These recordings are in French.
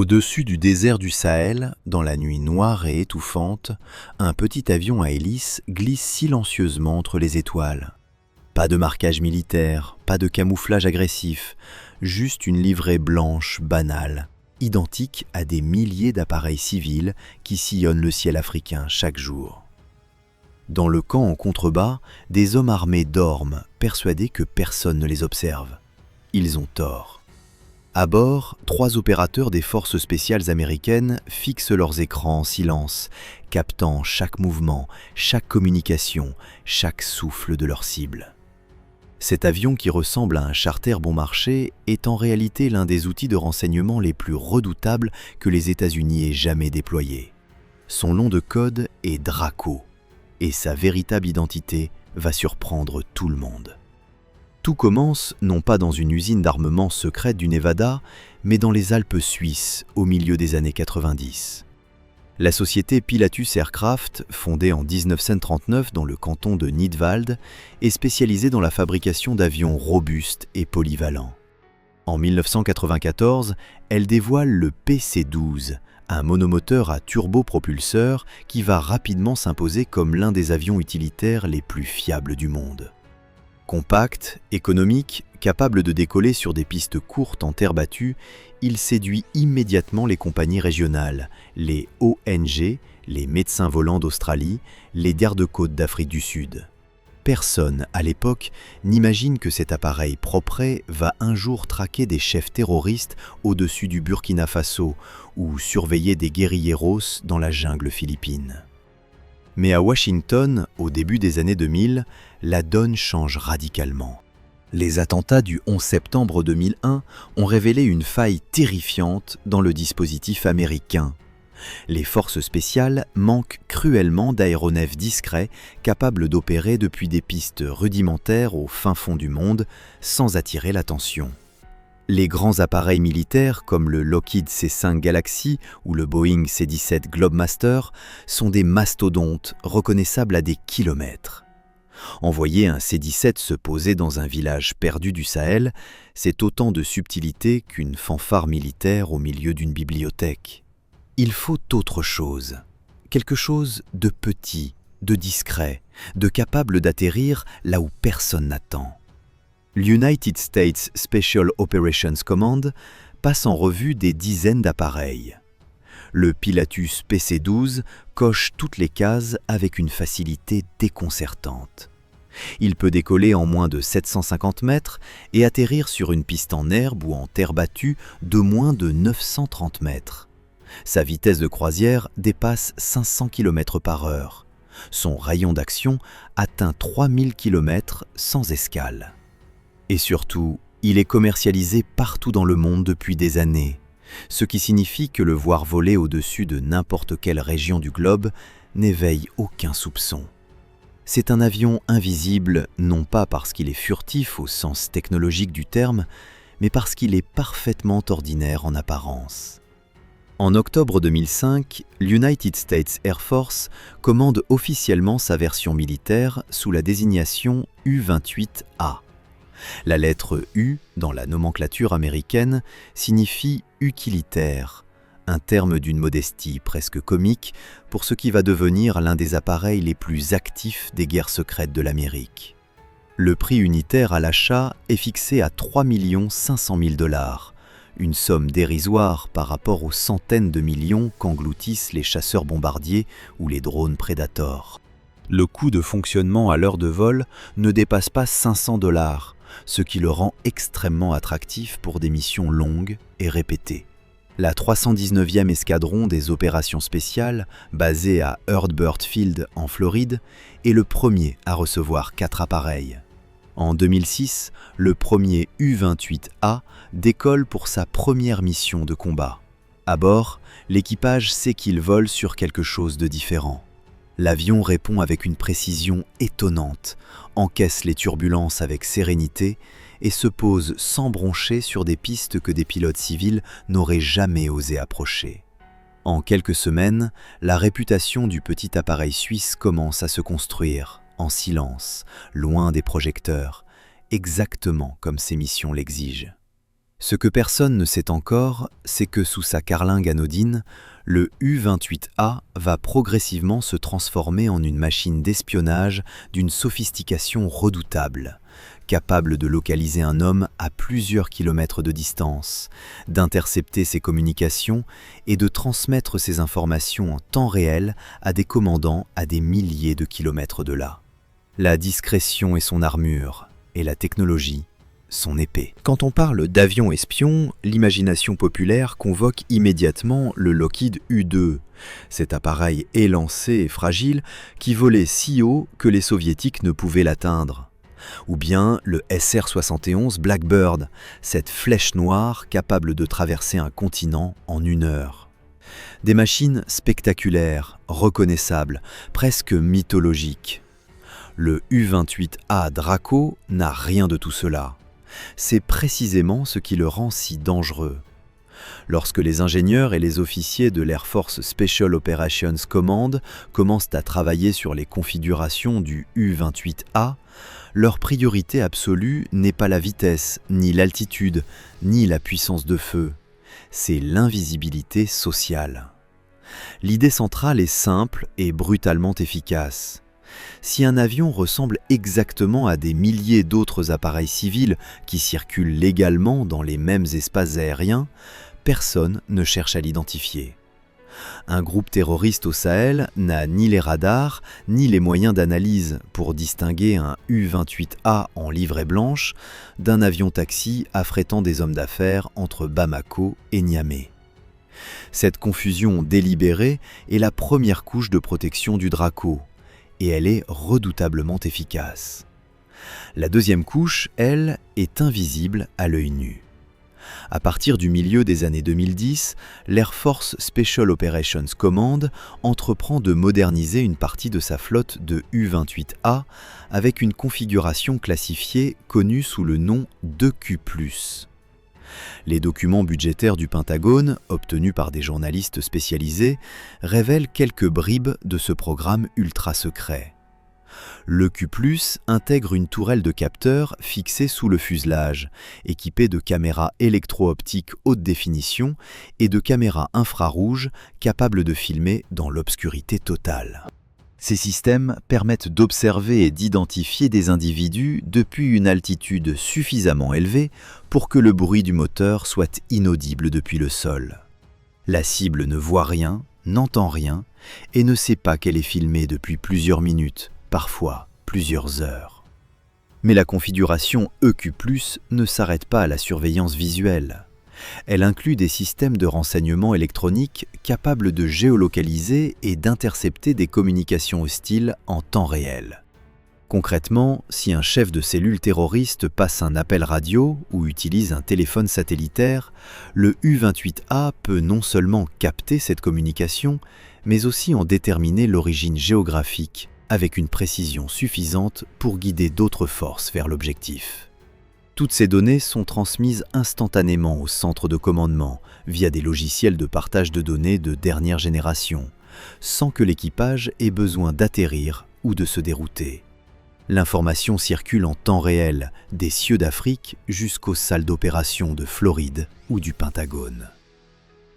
Au-dessus du désert du Sahel, dans la nuit noire et étouffante, un petit avion à hélice glisse silencieusement entre les étoiles. Pas de marquage militaire, pas de camouflage agressif, juste une livrée blanche banale, identique à des milliers d'appareils civils qui sillonnent le ciel africain chaque jour. Dans le camp en contrebas, des hommes armés dorment, persuadés que personne ne les observe. Ils ont tort. À bord, 3 opérateurs des forces spéciales américaines fixent leurs écrans en silence, captant chaque mouvement, chaque communication, chaque souffle de leur cible. Cet avion qui ressemble à un charter bon marché est en réalité l'un des outils de renseignement les plus redoutables que les États-Unis aient jamais déployés. Son nom de code est Draco, et sa véritable identité va surprendre tout le monde. Tout commence non pas dans une usine d'armement secrète du Nevada, mais dans les Alpes suisses au milieu des années 90. La société Pilatus Aircraft, fondée en 1939 dans le canton de Nidwald, est spécialisée dans la fabrication d'avions robustes et polyvalents. En 1994, elle dévoile le PC-12, un monomoteur à turbopropulseur qui va rapidement s'imposer comme l'un des avions utilitaires les plus fiables du monde. Compact, économique, capable de décoller sur des pistes courtes en terre battue, il séduit immédiatement les compagnies régionales, les ONG, les médecins volants d'Australie, les gardes-côtes d'Afrique du Sud. Personne, à l'époque, n'imagine que cet appareil propret va un jour traquer des chefs terroristes au-dessus du Burkina Faso ou surveiller des guérilleros dans la jungle philippine. Mais à Washington, au début des années 2000, la donne change radicalement. Les attentats du 11 septembre 2001 ont révélé une faille terrifiante dans le dispositif américain. Les forces spéciales manquent cruellement d'aéronefs discrets capables d'opérer depuis des pistes rudimentaires au fin fond du monde sans attirer l'attention. Les grands appareils militaires comme le Lockheed C-5 Galaxy ou le Boeing C-17 Globemaster sont des mastodontes reconnaissables à des kilomètres. Envoyer un C-17 se poser dans un village perdu du Sahel, c'est autant de subtilité qu'une fanfare militaire au milieu d'une bibliothèque. Il faut autre chose, quelque chose de petit, de discret, de capable d'atterrir là où personne n'attend. L'United States Special Operations Command passe en revue des dizaines d'appareils. Le Pilatus PC-12 coche toutes les cases avec une facilité déconcertante. Il peut décoller en moins de 750 mètres et atterrir sur une piste en herbe ou en terre battue de moins de 930 mètres. Sa vitesse de croisière dépasse 500 km/h. Son rayon d'action atteint 3000 km sans escale. Et surtout, il est commercialisé partout dans le monde depuis des années, ce qui signifie que le voir voler au-dessus de n'importe quelle région du globe n'éveille aucun soupçon. C'est un avion invisible, non pas parce qu'il est furtif au sens technologique du terme, mais parce qu'il est parfaitement ordinaire en apparence. En octobre 2005, l'United States Air Force commande officiellement sa version militaire sous la désignation U-28A. La lettre U, dans la nomenclature américaine, signifie « utilitaire », un terme d'une modestie presque comique pour ce qui va devenir l'un des appareils les plus actifs des guerres secrètes de l'Amérique. Le prix unitaire à l'achat est fixé à 3 500 000 $, une somme dérisoire par rapport aux centaines de millions qu'engloutissent les chasseurs bombardiers ou les drones Predator. Le coût de fonctionnement à l'heure de vol ne dépasse pas 500 $, ce qui le rend extrêmement attractif pour des missions longues et répétées. La 319e escadron des opérations spéciales, basée à Hurtburt Field en Floride, est le premier à recevoir 4 appareils. En 2006, le premier U-28A décolle pour sa première mission de combat. À bord, l'équipage sait qu'il vole sur quelque chose de différent. L'avion répond avec une précision étonnante, encaisse les turbulences avec sérénité et se pose sans broncher sur des pistes que des pilotes civils n'auraient jamais osé approcher. En quelques semaines, la réputation du petit appareil suisse commence à se construire, en silence, loin des projecteurs, exactement comme ses missions l'exigent. Ce que personne ne sait encore, c'est que sous sa carlingue anodine, le U-28A va progressivement se transformer en une machine d'espionnage d'une sophistication redoutable, capable de localiser un homme à plusieurs kilomètres de distance, d'intercepter ses communications et de transmettre ses informations en temps réel à des commandants à des milliers de kilomètres de là. La discrétion est son armure, et la technologie son épée. Quand on parle d'avions espions, l'imagination populaire convoque immédiatement le Lockheed U-2, cet appareil élancé et fragile qui volait si haut que les soviétiques ne pouvaient l'atteindre. Ou bien le SR-71 Blackbird, cette flèche noire capable de traverser un continent en 1 heure. Des machines spectaculaires, reconnaissables, presque mythologiques. Le U-28A Draco n'a rien de tout cela. C'est précisément ce qui le rend si dangereux. Lorsque les ingénieurs et les officiers de l'Air Force Special Operations Command commencent à travailler sur les configurations du U-28A, leur priorité absolue n'est pas la vitesse, ni l'altitude, ni la puissance de feu. C'est l'invisibilité sociale. L'idée centrale est simple et brutalement efficace. Si un avion ressemble exactement à des milliers d'autres appareils civils qui circulent légalement dans les mêmes espaces aériens, personne ne cherche à l'identifier. Un groupe terroriste au Sahel n'a ni les radars, ni les moyens d'analyse pour distinguer un U-28A en livrée blanche d'un avion taxi affrétant des hommes d'affaires entre Bamako et Niamey. Cette confusion délibérée est la première couche de protection du Draco, et elle est redoutablement efficace. La deuxième couche, elle, est invisible à l'œil nu. À partir du milieu des années 2010, l'Air Force Special Operations Command entreprend de moderniser une partie de sa flotte de U-28A avec une configuration classifiée connue sous le nom d'EQ+. Les documents budgétaires du Pentagone, obtenus par des journalistes spécialisés, révèlent quelques bribes de ce programme ultra secret. L'EQ+ intègre une tourelle de capteurs fixée sous le fuselage, équipée de caméras électro-optiques haute définition et de caméras infrarouges capables de filmer dans l'obscurité totale. Ces systèmes permettent d'observer et d'identifier des individus depuis une altitude suffisamment élevée pour que le bruit du moteur soit inaudible depuis le sol. La cible ne voit rien, n'entend rien et ne sait pas qu'elle est filmée depuis plusieurs minutes, parfois plusieurs heures. Mais la configuration EQ+ ne s'arrête pas à la surveillance visuelle. Elle inclut des systèmes de renseignement électronique capables de géolocaliser et d'intercepter des communications hostiles en temps réel. Concrètement, si un chef de cellule terroriste passe un appel radio ou utilise un téléphone satellitaire, le U-28A peut non seulement capter cette communication, mais aussi en déterminer l'origine géographique avec une précision suffisante pour guider d'autres forces vers l'objectif. Toutes ces données sont transmises instantanément au centre de commandement via des logiciels de partage de données de dernière génération, sans que l'équipage ait besoin d'atterrir ou de se dérouter. L'information circule en temps réel, des cieux d'Afrique jusqu'aux salles d'opération de Floride ou du Pentagone.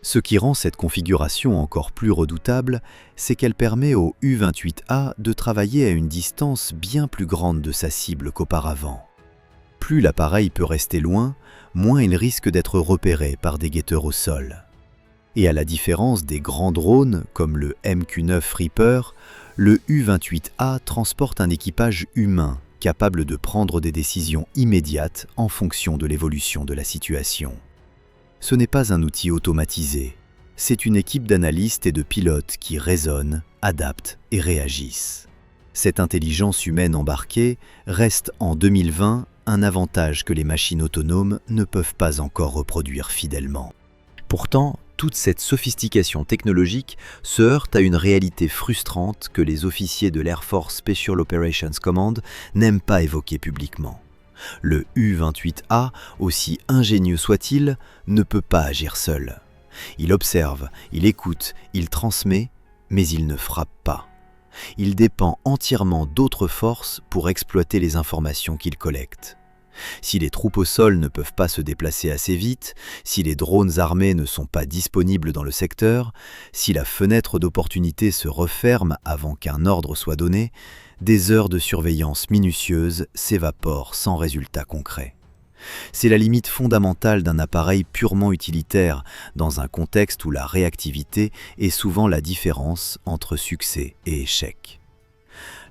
Ce qui rend cette configuration encore plus redoutable, c'est qu'elle permet au U-28A de travailler à une distance bien plus grande de sa cible qu'auparavant. Plus l'appareil peut rester loin, moins il risque d'être repéré par des guetteurs au sol. Et à la différence des grands drones comme le MQ-9 Reaper, le U-28A transporte un équipage humain capable de prendre des décisions immédiates en fonction de l'évolution de la situation. Ce n'est pas un outil automatisé, c'est une équipe d'analystes et de pilotes qui raisonnent, adaptent et réagissent. Cette intelligence humaine embarquée reste en 2020 un avantage que les machines autonomes ne peuvent pas encore reproduire fidèlement. Pourtant, toute cette sophistication technologique se heurte à une réalité frustrante que les officiers de l'Air Force Special Operations Command n'aiment pas évoquer publiquement. Le U-28A, aussi ingénieux soit-il, ne peut pas agir seul. Il observe, il écoute, il transmet, mais il ne frappe pas. Il dépend entièrement d'autres forces pour exploiter les informations qu'il collecte. Si les troupes au sol ne peuvent pas se déplacer assez vite, si les drones armés ne sont pas disponibles dans le secteur, si la fenêtre d'opportunité se referme avant qu'un ordre soit donné, des heures de surveillance minutieuse s'évaporent sans résultat concret. C'est la limite fondamentale d'un appareil purement utilitaire dans un contexte où la réactivité est souvent la différence entre succès et échec.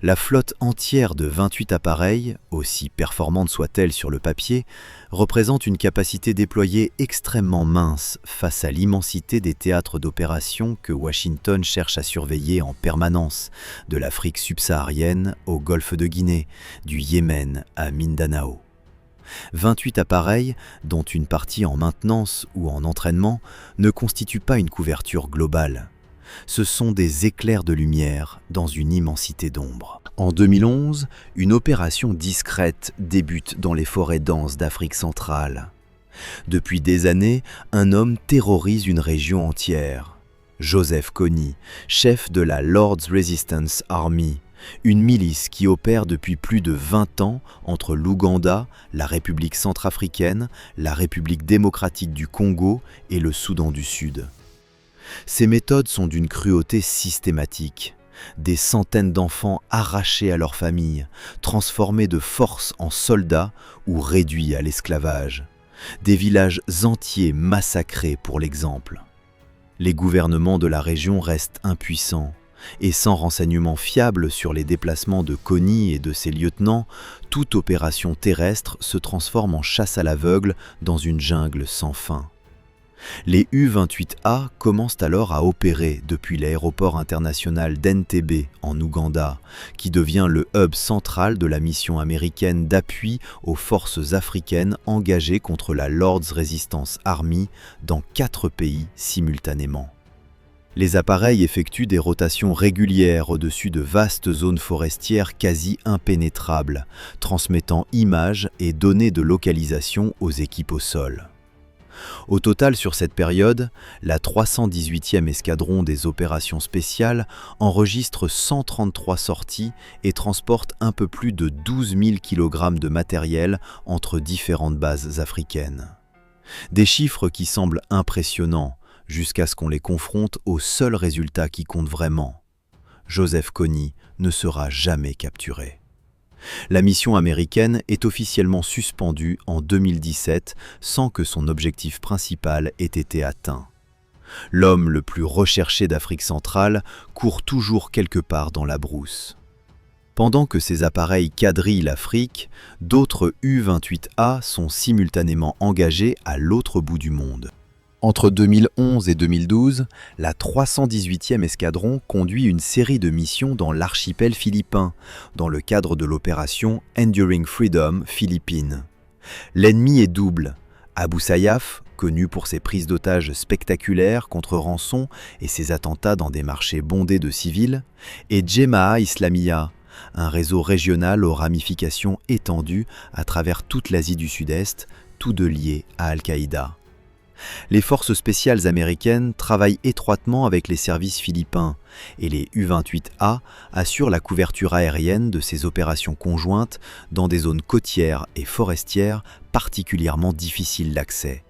La flotte entière de 28 appareils, aussi performante soit-elle sur le papier, représente une capacité déployée extrêmement mince face à l'immensité des théâtres d'opération que Washington cherche à surveiller en permanence, de l'Afrique subsaharienne au golfe de Guinée, du Yémen à Mindanao. 28 appareils, dont une partie en maintenance ou en entraînement, ne constituent pas une couverture globale. Ce sont des éclairs de lumière dans une immensité d'ombre. En 2011, une opération discrète débute dans les forêts denses d'Afrique centrale. Depuis des années, un homme terrorise une région entière. Joseph Kony, chef de la Lord's Resistance Army, une milice qui opère depuis plus de 20 ans entre l'Ouganda, la République centrafricaine, la République démocratique du Congo et le Soudan du Sud. Ces méthodes sont d'une cruauté systématique. Des centaines d'enfants arrachés à leur famille, transformés de force en soldats ou réduits à l'esclavage. Des villages entiers massacrés pour l'exemple. Les gouvernements de la région restent impuissants. Et sans renseignements fiables sur les déplacements de Kony et de ses lieutenants, toute opération terrestre se transforme en chasse à l'aveugle dans une jungle sans fin. Les U-28A commencent alors à opérer depuis l'aéroport international d'Entebbe en Ouganda, qui devient le hub central de la mission américaine d'appui aux forces africaines engagées contre la Lord's Resistance Army dans 4 pays simultanément. Les appareils effectuent des rotations régulières au-dessus de vastes zones forestières quasi impénétrables, transmettant images et données de localisation aux équipes au sol. Au total, sur cette période, la 318e escadron des opérations spéciales enregistre 133 sorties et transporte un peu plus de 12 000 kg de matériel entre différentes bases africaines. Des chiffres qui semblent impressionnants, jusqu'à ce qu'on les confronte au seul résultat qui compte vraiment. Joseph Kony ne sera jamais capturé. La mission américaine est officiellement suspendue en 2017 sans que son objectif principal ait été atteint. L'homme le plus recherché d'Afrique centrale court toujours quelque part dans la brousse. Pendant que ces appareils quadrillent l'Afrique, d'autres U-28A sont simultanément engagés à l'autre bout du monde. Entre 2011 et 2012, la 318e escadron conduit une série de missions dans l'archipel philippin, dans le cadre de l'opération Enduring Freedom Philippines. L'ennemi est double. Abu Sayyaf, connu pour ses prises d'otages spectaculaires contre rançon et ses attentats dans des marchés bondés de civils, et Jemaah Islamiyah, un réseau régional aux ramifications étendues à travers toute l'Asie du Sud-Est, tous deux liés à Al-Qaïda. Les forces spéciales américaines travaillent étroitement avec les services philippins et les U-28A assurent la couverture aérienne de ces opérations conjointes dans des zones côtières et forestières particulièrement difficiles d'accès.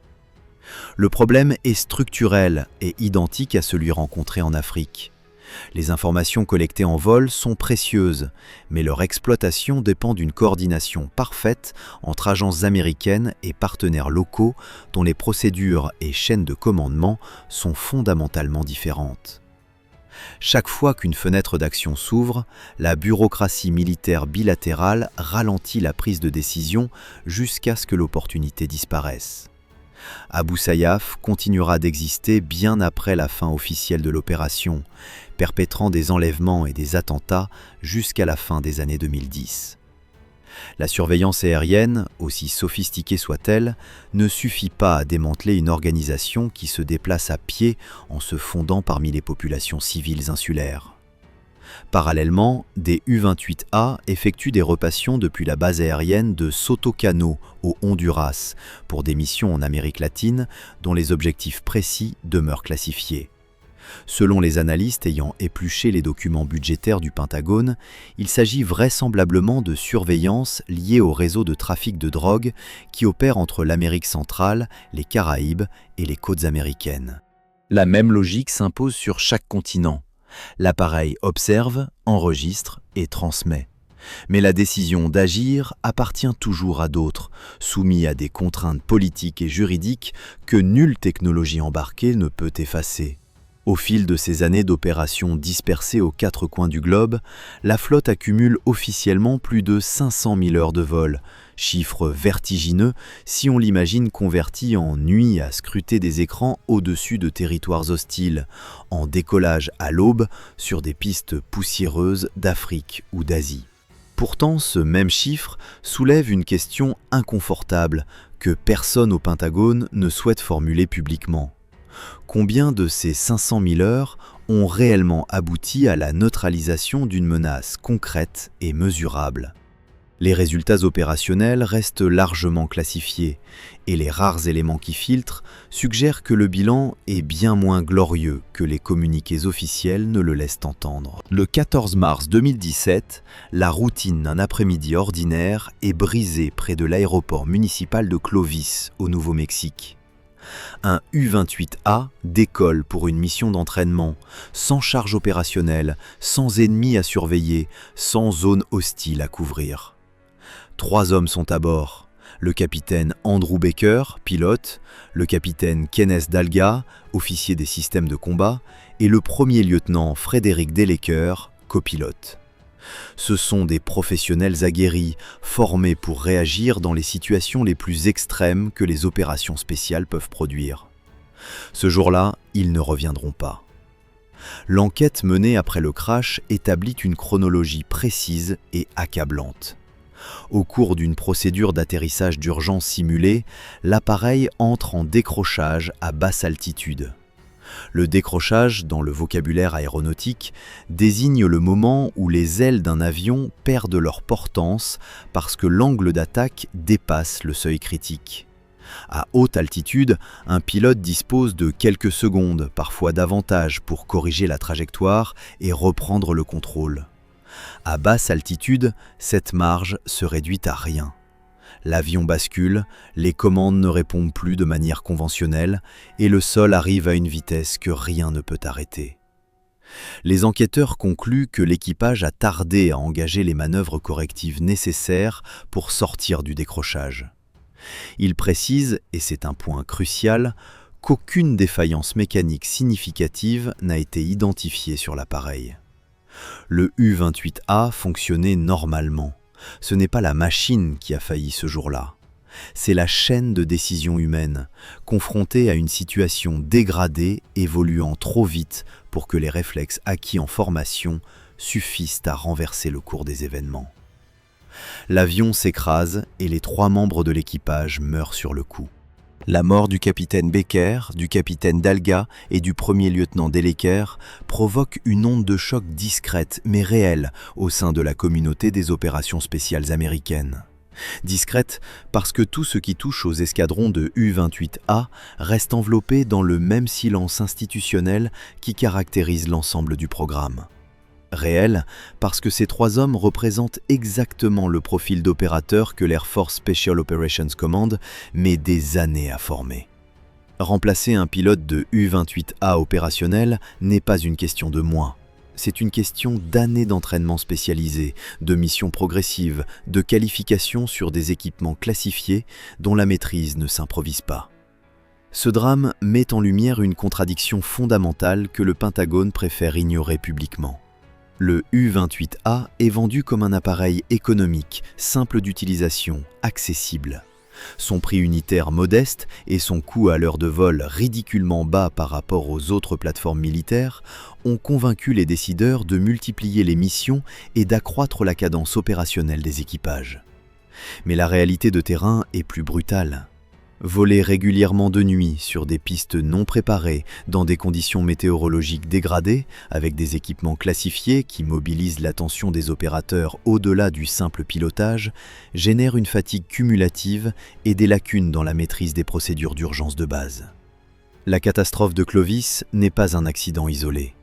Le problème est structurel et identique à celui rencontré en Afrique. Les informations collectées en vol sont précieuses, mais leur exploitation dépend d'une coordination parfaite entre agences américaines et partenaires locaux dont les procédures et chaînes de commandement sont fondamentalement différentes. Chaque fois qu'une fenêtre d'action s'ouvre, la bureaucratie militaire bilatérale ralentit la prise de décision jusqu'à ce que l'opportunité disparaisse. Abu Sayyaf continuera d'exister bien après la fin officielle de l'opération, perpétrant des enlèvements et des attentats jusqu'à la fin des années 2010. La surveillance aérienne, aussi sophistiquée soit-elle, ne suffit pas à démanteler une organisation qui se déplace à pied en se fondant parmi les populations civiles insulaires. Parallèlement, des U-28A effectuent des repassions depuis la base aérienne de Sotocano au Honduras pour des missions en Amérique latine dont les objectifs précis demeurent classifiés. Selon les analystes ayant épluché les documents budgétaires du Pentagone, il s'agit vraisemblablement de surveillance liée au réseau de trafic de drogue qui opère entre l'Amérique centrale, les Caraïbes et les côtes américaines. La même logique s'impose sur chaque continent. L'appareil observe, enregistre et transmet. Mais la décision d'agir appartient toujours à d'autres, soumis à des contraintes politiques et juridiques que nulle technologie embarquée ne peut effacer. Au fil de ces années d'opérations dispersées aux 4 coins du globe, la flotte accumule officiellement plus de 500 000 heures de vol, chiffre vertigineux si on l'imagine converti en nuit à scruter des écrans au-dessus de territoires hostiles, en décollage à l'aube sur des pistes poussiéreuses d'Afrique ou d'Asie. Pourtant, ce même chiffre soulève une question inconfortable que personne au Pentagone ne souhaite formuler publiquement. Combien de ces 500 000 heures ont réellement abouti à la neutralisation d'une menace concrète et mesurable? Les résultats opérationnels restent largement classifiés et les rares éléments qui filtrent suggèrent que le bilan est bien moins glorieux que les communiqués officiels ne le laissent entendre. Le 14 mars 2017, la routine d'un après-midi ordinaire est brisée près de l'aéroport municipal de Clovis, au Nouveau-Mexique. Un U-28A décolle pour une mission d'entraînement, sans charge opérationnelle, sans ennemis à surveiller, sans zone hostile à couvrir. 3 hommes sont à bord, le capitaine Andrew Baker, pilote, le capitaine Kenneth Dalga, officier des systèmes de combat, et le premier lieutenant Frédéric Deleker, copilote. Ce sont des professionnels aguerris, formés pour réagir dans les situations les plus extrêmes que les opérations spéciales peuvent produire. Ce jour-là, ils ne reviendront pas. L'enquête menée après le crash établit une chronologie précise et accablante. Au cours d'une procédure d'atterrissage d'urgence simulée, l'appareil entre en décrochage à basse altitude. Le décrochage, dans le vocabulaire aéronautique, désigne le moment où les ailes d'un avion perdent leur portance parce que l'angle d'attaque dépasse le seuil critique. À haute altitude, un pilote dispose de quelques secondes, parfois davantage, pour corriger la trajectoire et reprendre le contrôle. À basse altitude, cette marge se réduit à rien. L'avion bascule, les commandes ne répondent plus de manière conventionnelle et le sol arrive à une vitesse que rien ne peut arrêter. Les enquêteurs concluent que l'équipage a tardé à engager les manœuvres correctives nécessaires pour sortir du décrochage. Ils précisent, et c'est un point crucial, qu'aucune défaillance mécanique significative n'a été identifiée sur l'appareil. Le U-28A fonctionnait normalement. Ce n'est pas la machine qui a failli ce jour-là. C'est la chaîne de décision humaine, confrontée à une situation dégradée évoluant trop vite pour que les réflexes acquis en formation suffisent à renverser le cours des événements. L'avion s'écrase et les 3 membres de l'équipage meurent sur le coup. La mort du capitaine Baker, du capitaine Dalga et du premier lieutenant Deleker provoque une onde de choc discrète mais réelle au sein de la communauté des opérations spéciales américaines. Discrète parce que tout ce qui touche aux escadrons de U-28A reste enveloppé dans le même silence institutionnel qui caractérise l'ensemble du programme. Réel parce que ces 3 hommes représentent exactement le profil d'opérateur que l'Air Force Special Operations Command met des années à former. Remplacer un pilote de U-28A opérationnel n'est pas une question de mois. C'est une question d'années d'entraînement spécialisé, de missions progressives, de qualification sur des équipements classifiés dont la maîtrise ne s'improvise pas. Ce drame met en lumière une contradiction fondamentale que le Pentagone préfère ignorer publiquement. Le U-28A est vendu comme un appareil économique, simple d'utilisation, accessible. Son prix unitaire modeste et son coût à l'heure de vol ridiculement bas par rapport aux autres plateformes militaires ont convaincu les décideurs de multiplier les missions et d'accroître la cadence opérationnelle des équipages. Mais la réalité de terrain est plus brutale. Voler régulièrement de nuit sur des pistes non préparées, dans des conditions météorologiques dégradées, avec des équipements classifiés qui mobilisent l'attention des opérateurs au-delà du simple pilotage, génère une fatigue cumulative et des lacunes dans la maîtrise des procédures d'urgence de base. La catastrophe de Clovis n'est pas un accident isolé.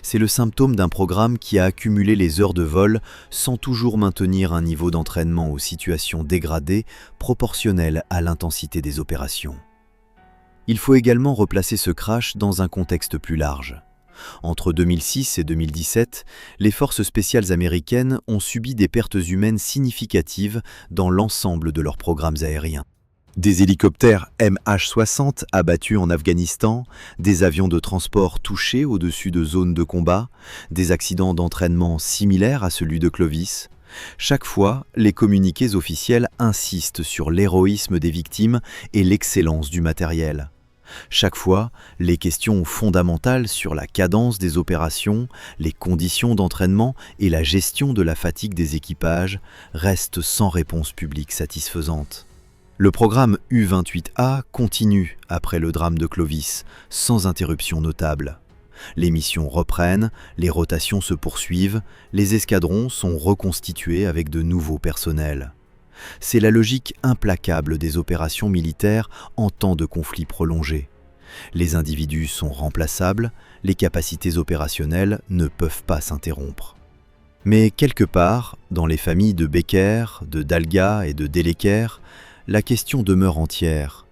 C'est le symptôme d'un programme qui a accumulé les heures de vol sans toujours maintenir un niveau d'entraînement aux situations dégradées proportionnel à l'intensité des opérations. Il faut également replacer ce crash dans un contexte plus large. Entre 2006 et 2017, les forces spéciales américaines ont subi des pertes humaines significatives dans l'ensemble de leurs programmes aériens. Des hélicoptères MH-60 abattus en Afghanistan, des avions de transport touchés au-dessus de zones de combat, des accidents d'entraînement similaires à celui de Clovis. Chaque fois, les communiqués officiels insistent sur l'héroïsme des victimes et l'excellence du matériel. Chaque fois, les questions fondamentales sur la cadence des opérations, les conditions d'entraînement et la gestion de la fatigue des équipages restent sans réponse publique satisfaisante. Le programme U-28A continue après le drame de Clovis, sans interruption notable. Les missions reprennent, les rotations se poursuivent, les escadrons sont reconstitués avec de nouveaux personnels. C'est la logique implacable des opérations militaires en temps de conflit prolongé. Les individus sont remplaçables, les capacités opérationnelles ne peuvent pas s'interrompre. Mais quelque part, dans les familles de Becker, de Dalga et de Deleker, la question demeure entière.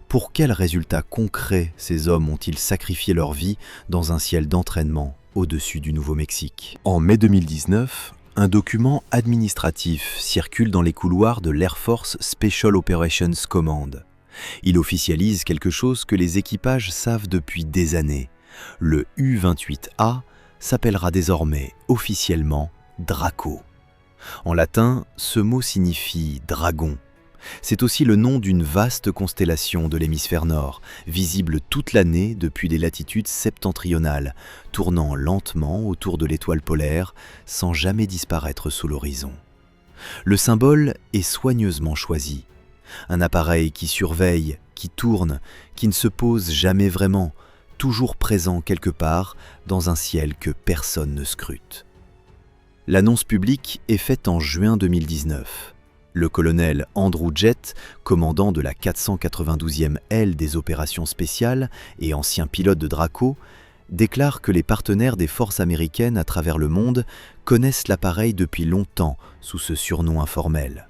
Pour quels résultats concrets ces hommes ont-ils sacrifié leur vie dans un ciel d'entraînement au-dessus du Nouveau-Mexique ? En mai 2019, un document administratif circule dans les couloirs de l'Air Force Special Operations Command. Il officialise quelque chose que les équipages savent depuis des années. Le U-28A s'appellera désormais officiellement Draco. En latin, ce mot signifie dragon. C'est aussi le nom d'une vaste constellation de l'hémisphère nord, visible toute l'année depuis les latitudes septentrionales, tournant lentement autour de l'étoile polaire sans jamais disparaître sous l'horizon. Le symbole est soigneusement choisi. Un appareil qui surveille, qui tourne, qui ne se pose jamais vraiment, toujours présent quelque part dans un ciel que personne ne scrute. L'annonce publique est faite en juin 2019. Le colonel Andrew Jett, commandant de la 492e aile des opérations spéciales et ancien pilote de Draco, déclare que les partenaires des forces américaines à travers le monde connaissent l'appareil depuis longtemps sous ce surnom informel.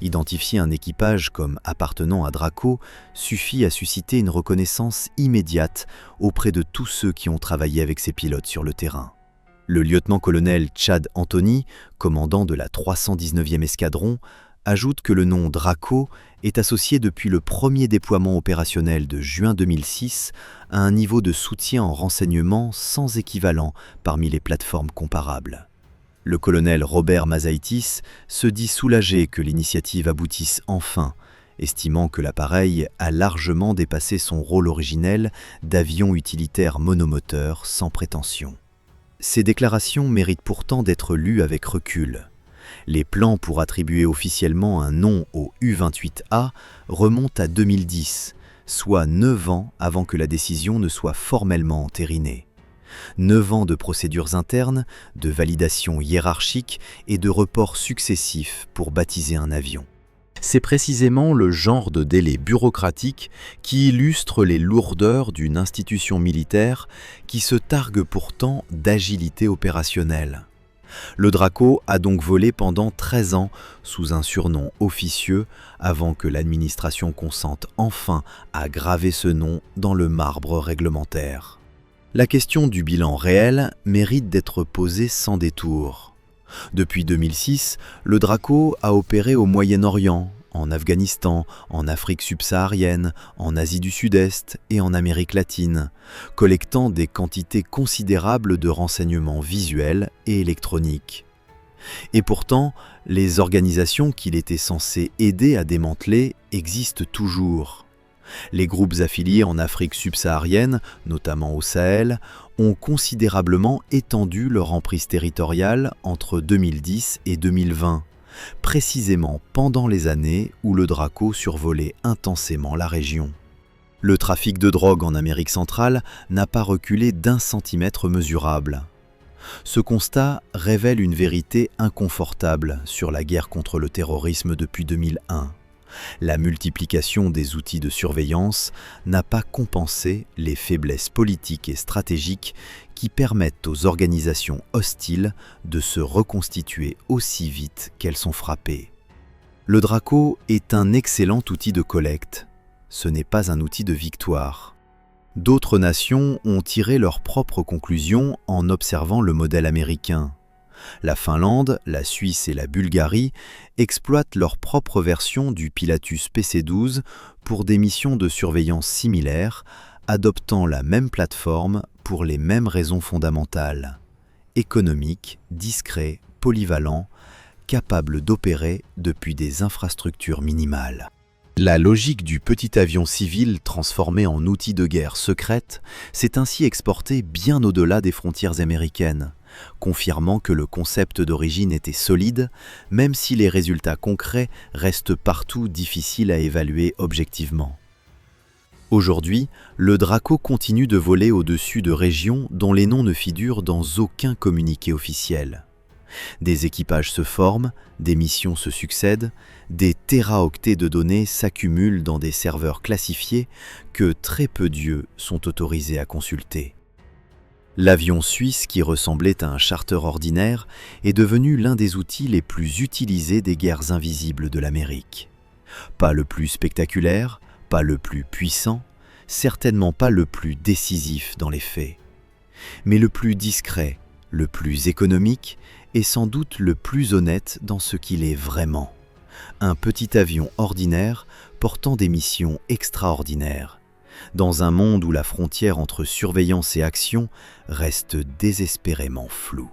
Identifier un équipage comme appartenant à Draco suffit à susciter une reconnaissance immédiate auprès de tous ceux qui ont travaillé avec ces pilotes sur le terrain. Le lieutenant-colonel Chad Anthony, commandant de la 319e escadron, ajoute que le nom Draco est associé depuis le premier déploiement opérationnel de juin 2006 à un niveau de soutien en renseignement sans équivalent parmi les plateformes comparables. Le colonel Robert Mazaitis se dit soulagé que l'initiative aboutisse enfin, estimant que l'appareil a largement dépassé son rôle originel d'avion utilitaire monomoteur sans prétention. Ces déclarations méritent pourtant d'être lues avec recul. Les plans pour attribuer officiellement un nom au U-28A remontent à 2010, soit 9 ans avant que la décision ne soit formellement entérinée. 9 ans de procédures internes, de validation hiérarchique et de reports successifs pour baptiser un avion. C'est précisément le genre de délai bureaucratique qui illustre les lourdeurs d'une institution militaire qui se targue pourtant d'agilité opérationnelle. Le Draco a donc volé pendant 13 ans sous un surnom officieux avant que l'administration consente enfin à graver ce nom dans le marbre réglementaire. La question du bilan réel mérite d'être posée sans détour. Depuis 2006, le Draco a opéré au Moyen-Orient, en Afghanistan, en Afrique subsaharienne, en Asie du Sud-Est et en Amérique latine, collectant des quantités considérables de renseignements visuels et électroniques. Et pourtant, les organisations qu'il était censé aider à démanteler existent toujours. Les groupes affiliés en Afrique subsaharienne, notamment au Sahel, ont considérablement étendu leur emprise territoriale entre 2010 et 2020, précisément pendant les années où le Draco survolait intensément la région. Le trafic de drogue en Amérique centrale n'a pas reculé d'1 centimètre mesurable. Ce constat révèle une vérité inconfortable sur la guerre contre le terrorisme depuis 2001. La multiplication des outils de surveillance n'a pas compensé les faiblesses politiques et stratégiques qui permettent aux organisations hostiles de se reconstituer aussi vite qu'elles sont frappées. Le Draco est un excellent outil de collecte. Ce n'est pas un outil de victoire. D'autres nations ont tiré leurs propres conclusions en observant le modèle américain. La Finlande, la Suisse et la Bulgarie exploitent leur propre version du Pilatus PC-12 pour des missions de surveillance similaires, adoptant la même plateforme pour les mêmes raisons fondamentales. Économique, discret, polyvalent, capable d'opérer depuis des infrastructures minimales. La logique du petit avion civil transformé en outil de guerre secrète s'est ainsi exportée bien au-delà des frontières américaines, confirmant que le concept d'origine était solide, même si les résultats concrets restent partout difficiles à évaluer objectivement. Aujourd'hui, le Draco continue de voler au-dessus de régions dont les noms ne figurent dans aucun communiqué officiel. Des équipages se forment, des missions se succèdent, des téraoctets de données s'accumulent dans des serveurs classifiés que très peu d'yeux sont autorisés à consulter. L'avion suisse qui ressemblait à un charter ordinaire est devenu l'un des outils les plus utilisés des guerres invisibles de l'Amérique. Pas le plus spectaculaire, pas le plus puissant, certainement pas le plus décisif dans les faits, mais le plus discret, le plus économique et sans doute le plus honnête dans ce qu'il est vraiment. Un petit avion ordinaire portant des missions extraordinaires, dans un monde où la frontière entre surveillance et action reste désespérément floue.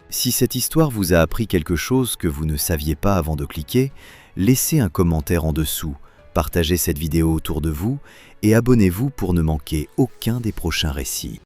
Si cette histoire vous a appris quelque chose que vous ne saviez pas avant de cliquer, laissez un commentaire en dessous, partagez cette vidéo autour de vous et abonnez-vous pour ne manquer aucun des prochains récits.